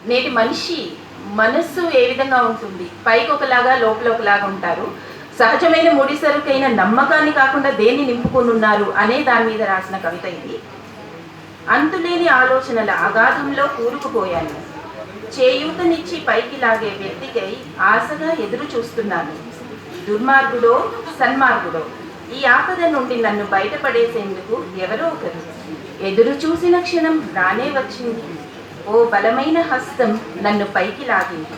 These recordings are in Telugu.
నేటి మనిషి మనస్సు ఏ విధంగా ఉంటుంది? పైకి ఒకలాగా లోపల ఒకలాగా ఉంటారు. సహజమైన ముడి సరుకైన నమ్మకాన్ని కాకుండా దేన్ని నింపుకొనున్నారు అనే దాని మీద రాసిన కవిత ఇది. అంతులేని ఆలోచనల అగాధంలో కూరుకుపోయాను. చేయూతనిచ్చి పైకి లాగే వ్యక్తికై ఆశగా ఎదురు చూస్తున్నాను. దుర్మార్గుడో సన్మార్గుడో ఈ ఆపద నుండి నన్ను బయటపడేసేందుకు ఎవరో ఒకరు ఎదురు చూసిన క్షణం రానే వచ్చింది. ఓ బలమైన హస్తం నన్ను పైకి లాగింది.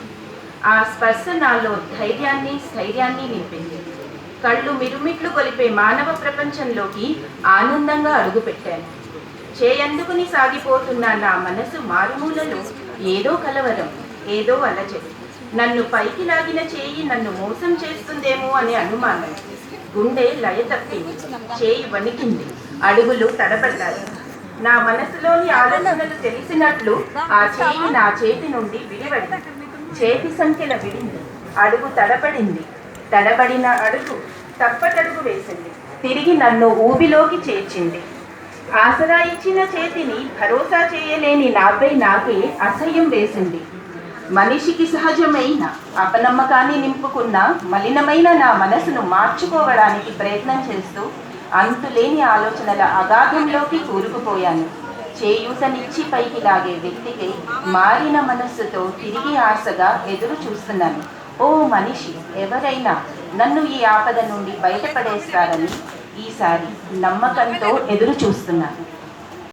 ఆ స్పర్శ నాలో ధైర్యాన్ని స్థైర్యాన్ని నింపింది. కళ్ళు మిరుమిట్లు కొలిపే మానవ ప్రపంచంలోకి ఆనందంగా అడుగుపెట్టాను. చేయందుకుని సాగిపోతున్న నా మనసు మారుమూలలో ఏదో కలవరం, ఏదో అలజడి. నన్ను పైకి లాగిన చేయి నన్ను మోసం చేస్తుందేమో అనే అనుమానం. గుండె లయ తప్పింది, చేయి వణికింది, అడుగులు తడబడ్డాయి. నా మనసులోని ఆలోచనలు తెలిసినట్లు ఆ చేయి నా చేతి నుండి విడివడింది. చేతి సంఖ్యల విడింది, అడుగు తడబడింది. తడబడిన అడుగు తప్పటడుగు వేసింది, తిరిగి నన్ను ఊబిలోకి చేర్చింది. ఆసరా ఇచ్చిన చేతిని భరోసా చేయలేని నాపై నాకే అసహ్యం వేసింది. మనిషికి సహజమైన అపనమ్మకాన్ని నింపుకున్న మలినమైన నా మనసును మార్చుకోవడానికి ప్రయత్నం చేస్తూ అంతులేని ఆలోచనల అగాధంలోకి కూరుకుపోయాను. చేయూతనిచ్చి పైకి లాగే వ్యక్తికి మారిన మనస్సుతో తిరిగి ఆశగా ఎదురు చూస్తున్నాను. ఓ మనిషి, ఎవరైనా నన్ను ఈ ఆపద నుండి బయటపడేస్తారని ఈసారి నమ్మకంతో ఎదురు చూస్తున్నాను.